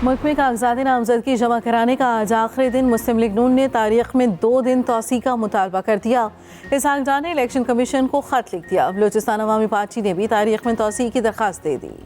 मुल्क में कागजात नामजदगी जमा कराने का आज आखिरी दिन। मुस्लिम लीग नून ने तारीख में 2 दिन तौसी का मुतालबा कर दिया। इसहाक डार ने इलेक्शन कमीशन को खत लिख दिया। बलूचिस्तान अवामी पार्टी ने भी तारीख में तौसी की दरख्वास्त दे दी।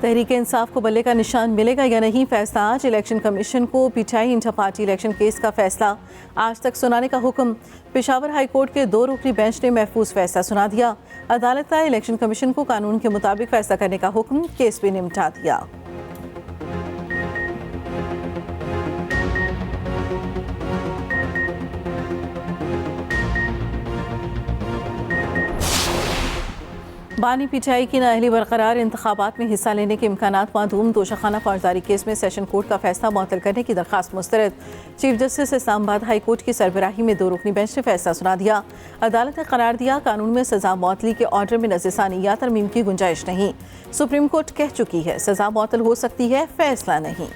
तहरीक इंसाफ को बल्ले का निशान मिलेगा या नहीं, फैसला आज। इलेक्शन कमीशन को PTI inter party election case का फैसला आज तक सुनाने का हुक्म। पेशावर हाई कोर्ट के 2 रुकनी बेंच ने महफूज फैसला सुना दिया। अदालत का इलेक्शन कमीशन को कानून के मुताबिक फैसला करने का हुक्म, केस भी निपटा दिया। बानी पीटीआई की नाअहली बरकरार, इंतखाबात में हिस्सा लेने के इम्कानात मादूम। तोशाखाना फौजदारी केस में सेशन कोर्ट का फैसला मुअत्तल करने की दरख्वास्त मुस्तरद। Chief justice Islamabad high court की सरबराही में 2 रुकनी बेंच ने फैसला सुना दिया। अदालत ने करार दिया, कानून में सजा मुअत्तली के ऑर्डर में नज़रसानी या तरमीम की गुंजाइश नहीं। सुप्रीम कोर्ट कह चुकी है सजा मुअत्तल हो सकती है, फैसला नहीं।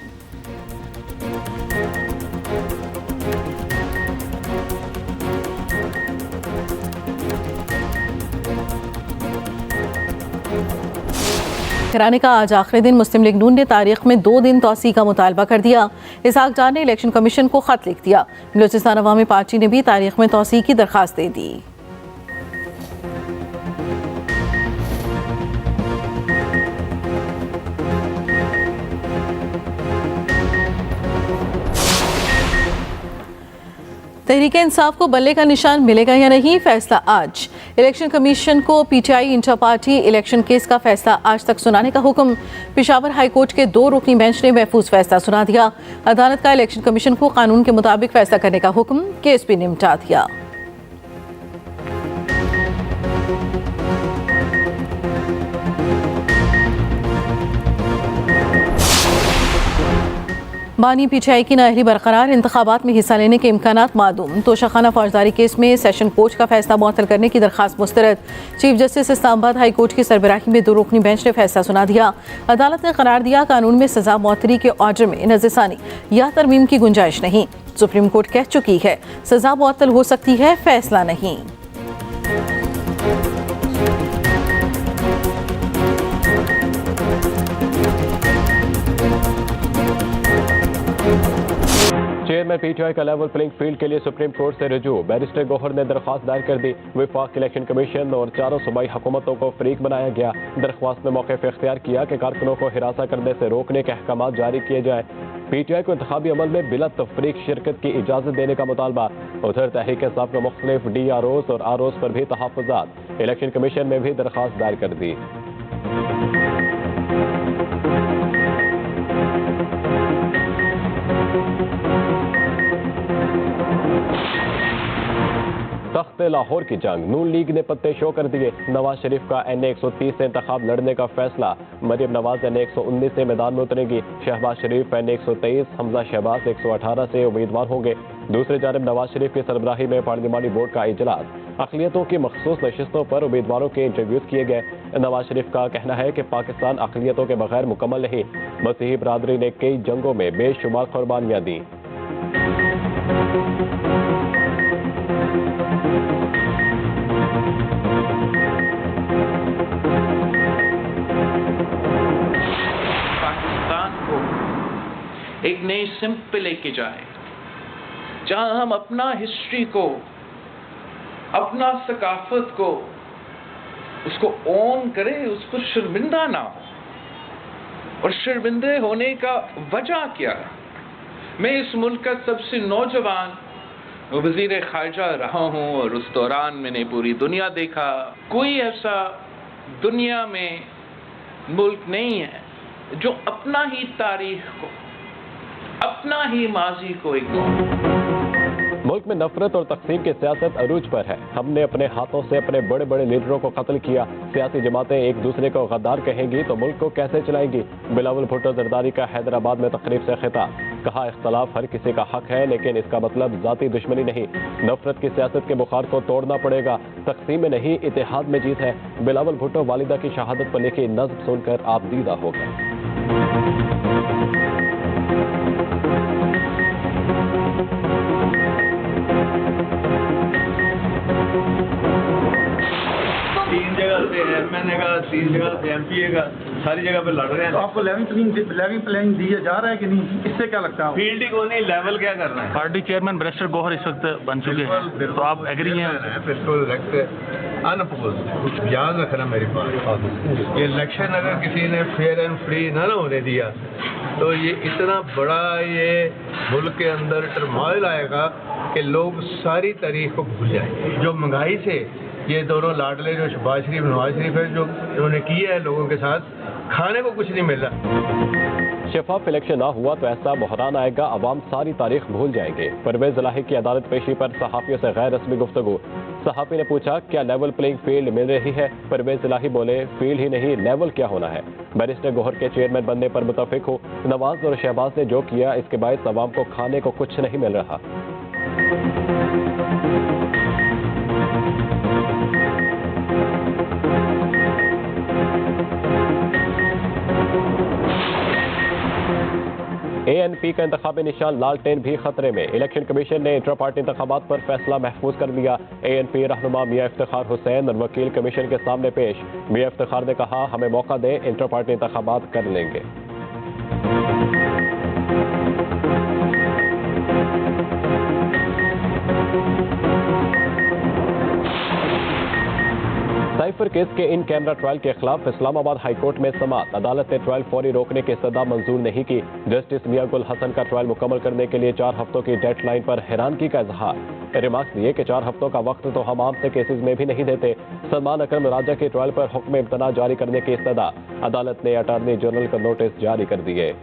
कराने का आज आखिरी दिन। मुस्लिम लीग नून ने तारीख में 2 दिन तौसी का मुतालबा कर दिया। इसहाक डार ने इलेक्शन कमीशन को खत लिख दिया। बलूचिस्तान अवामी पार्टी ने भी तारीख में तौसी की दरख्वास्त दे दी। तहरीक इंसाफ को बल्ले का निशान मिलेगा या नहीं, फैसला आज। इलेक्शन कमीशन को PTI inter party election case का फैसला आज तक सुनाने का हुक्म। पेशावर हाई कोर्ट के 2 रुकनी बेंच ने महफूज फैसला सुना दिया। अदालत का इलेक्शन कमीशन को कानून के मुताबिक फैसला करने का हुक्म, केस भी निपटा दिया। बानी पीटीआई की नाअहली बरकरार, इंतखाबात में हिस्सा लेने के इम्कानात मादूम। तोशाखाना फौजदारी केस में सेशन कोर्ट का फैसला मुअत्तल करने की दरख्वास्त मुस्तरद। Chief justice Islamabad high court की सरबराही में 2 रुकनी बेंच ने फैसला सुना दिया। अदालत ने करार दिया, कानून में सजा मुअत्तली के ऑर्डर में नज़रसानी या तरमीम की गुंजाइश नहीं। सुप्रीम कोर्ट कह चुकी है सजा मुअत्तल हो सकती है, फैसला नहीं। चेयरमैन पीटीआई का लेवल प्लेइंग फील्ड के लिए सुप्रीम कोर्ट से रुजू। बैरिस्टर गौहर ने दरख्वास्त दायर कर दी। वफाक इलेक्शन कमीशन और 4 सूबाई हुकूमतों को फरीक बनाया गया। दरख्वास्त में मौक़िफ़ इख्तियार किया कि कारकुनों को हिरासा करने से रोकने के अहकाम जारी किए जाए। पीटीआई को इंतखाबी अमल में बिला तफरीक शिरकत की इजाज़त देने का मुतालबा। उधर तहरीक इंसाफ के मुख्तलिफ DROs और ROs पर भी तहफ़्फ़ुज़ात। इलेक्शन कमीशन में भी दरख्वास्त दायर कर दी। तख्त लाहौर की जंग, नून लीग ने पत्ते शो कर दिए। नवाज शरीफ का NA 130 से इंतखाब लड़ने का फैसला। मरियम नवाज NA 119 से मैदान में उतरेंगी। शहबाज शरीफ NA 123, हमजा शहबाज 118 से उम्मीदवार होंगे। दूसरी जानब नवाज शरीफ की सरबराही में पार्लिमानी बोर्ड का इजलास। अक़लियतों की मखसूस नशिस्तों पर उम्मीदवारों के इंटरव्यूज किए गए। नवाज शरीफ का कहना है कि पाकिस्तान अक़लियतों के बगैर मुकम्मल नहीं। मसीही बरादरी ने कई जंगों में बेशुमार कुर्बानियां दी। एक नई सिमत पे लेके जाए, जहां हम अपना हिस्ट्री को, अपना सकाफत को, उसको ओन करें, उस पर शर्मिंदा ना हो। और शर्मिंदे होने का वजह क्या है? मैं इस मुल्क का सबसे नौजवान वज़ीर ख़ारिजा रहा हूँ और उस दौरान मैंने पूरी दुनिया देखा। कोई ऐसा दुनिया में मुल्क नहीं है जो अपना ही तारीख को, अपना ही माजी को मुल्क में नफरत और तकसीम की सियासत अरूज पर है। हमने अपने हाथों से अपने बड़े बड़े लीडरों को कत्ल किया। सियासी जमातें एक दूसरे को गद्दार कहेंगी तो मुल्क को कैसे चलाएंगी? बिलावल भुट्टो जरदारी का हैदराबाद में तकरीब से खिताब। कहा, इख्तलाफ हर किसी का हक है, लेकिन इसका मतलब जाती दुश्मनी नहीं। नफरत की सियासत के बुखार को तोड़ना पड़ेगा। तकसीम में नहीं, इत्तेहाद में जीत है। बिलावल भुट्टो वालिदा की शहादत पर लिखी नज़्म सुनकर आप दीदा हो गए। जगह पे MNA का, 3 जगह पे MPA का, सारी जगह पे लड़ रहे हैं। तो आपको लेवल प्लेइंग दिया जा रहा है कि नहीं, इससे क्या लगता है? फील्ड ही को नहीं, लेवल क्या कर रहे हैं? पार्टी चेयरमैन बैरिस्टर गौहर इस वक्त बन चुके हैं, तो आप एग्री हैं? बिल्कुल अनअपोज्ड। याद रखना मेरी बात, ये इलेक्शन अगर किसी ने फेयर एंड फ्री ना होने दिया तो ये इतना बड़ा ये मुल्क के अंदर टर्मोइल आएगा कि लोग सारी तारीख को भूल जाएंगे। जो महंगाई से ये दोनों लाडले, जो शहबाज शरीफ, नवाज शरीफ है, जो इन्होंने किया है लोगों के साथ, खाने को कुछ नहीं मिल रहा। शफाफ इलेक्शन ना हुआ तो ऐसा बहरान आएगा, अवाम सारी तारीख भूल जाएंगे। परवेज इलाही की अदालत पेशी पर सहाफियों से गैर रस्मी गुफ्तगू। सहाफी ने पूछा क्या लेवल प्लेइंग फील्ड मिल रही है? परवेज इलाही बोले फील्ड ही नहीं, लेवल क्या होना है। बैरिस्टर गौहर के चेयरमैन बनने पर मुतफिक हो। नवाज और शहबाज ने जो किया इसके बायस अवाम को खाने को कुछ नहीं मिल रहा। ANP का इंतखाबी निशान लालटेन भी खतरे में। इलेक्शन कमीशन ने इंटर पार्टी इंतखाबात पर फैसला महफूज कर लिया। ANP रहनुमा मियां इफ्तिखार हुसैन और वकील कमीशन के सामने पेश। मियां इफ्तिखार ने कहा हमें मौका दें, इंटर पार्टी इंतखाबात कर लेंगे। साइफर केस के इन कैमरा ट्रायल के खिलाफ इस्लामाबाद हाईकोर्ट में समाअत। अदालत ने ट्रायल फौरी रोकने की सदा मंजूर नहीं की। जस्टिस मियां गुल हसन का ट्रायल मुकम्मल करने के लिए 4 हफ्तों की डेडलाइन पर हैरानगी का इजहार। रिमार्क्स दिए कि 4 हफ्तों का वक्त तो हम आम से केसेस में भी नहीं देते। सलमान अकरम राजा के ट्रायल पर हुक्म इब्तना जारी करने की इस्तदा। अदालत ने अटॉर्नी जनरल को नोटिस जारी कर दिए।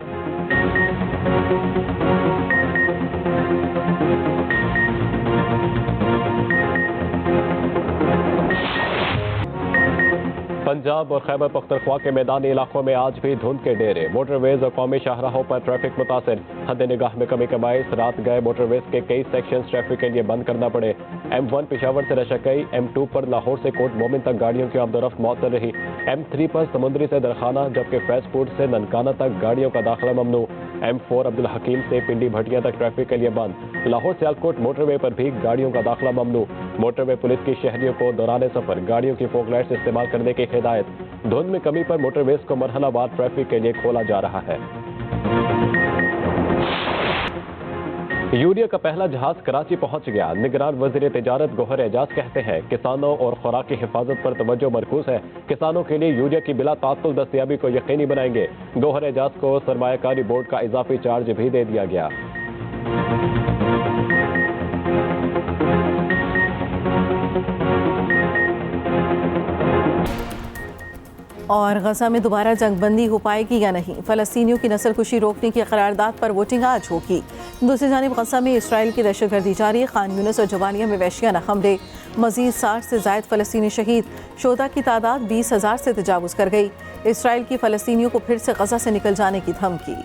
पंजाब और खैबर पख्तूनख्वा के मैदानी इलाकों में आज भी धुंध के डेरे। मोटरवेज और कौमी शाहराहों पर ट्रैफिक मुतासिर। हद निगाह में कमी के बायस रात गए मोटरवेज के कई सेक्शंस ट्रैफिक के लिए बंद करना पड़े। M1 पेशावर से रशकई, M2 पर लाहौर से कोट मोमिन तक गाड़ियों की आमदोरफ्त मौतल रही। M3 पर समुद्री से दरखाना, जबकि फैजपुर से ननकाना तक गाड़ियों का दाखिला ममनू। M4 अब्दुल हकीम से पिंडी भटिया तक ट्रैफिक के लिए बंद। लाहौर सियालकोट मोटरवे पर भी गाड़ियों का दाखिला ममनू। मोटरवे पुलिस की शहरियों को दौरान सफर गाड़ियों की फोक लाइट्स इस्तेमाल करने की हिदायत। धुंध में कमी पर मोटरवेज को मरहलावार ट्रैफिक के लिए खोला जा रहा है। यूरिया का पहला जहाज कराची पहुंच गया। निगरान वजीर तिजारत गौहर एजाज कहते हैं किसानों और खुराक की हिफाजत पर तवज्जो मरकूज है। किसानों के लिए यूरिया की बिला तात्तुल दस्तयाबी को यकीनी बनाएंगे। गौहर एजाज को सरमायाकारी बोर्ड का इजाफी चार्ज भी दे दिया गया। और गजा में दोबारा जंगबंदी हो पाएगी या नहीं? फ़लस्तीनियों की नस्लकुशी रोकने की करारदाद पर वोटिंग आज होगी। दूसरी जानिब गजा में इसराइल की दहशतगर्दी जारी। खान यूनिस और जबालिया में वहशियाना हमले। मजीद 60 से जायद फ़लस्तीनी शहीद। शोदा की तादाद 20,000 से तजावुज़ कर गई। इसराइल की फ़लस्तीनियों को फिर से गजा से निकल जाने की धमकी।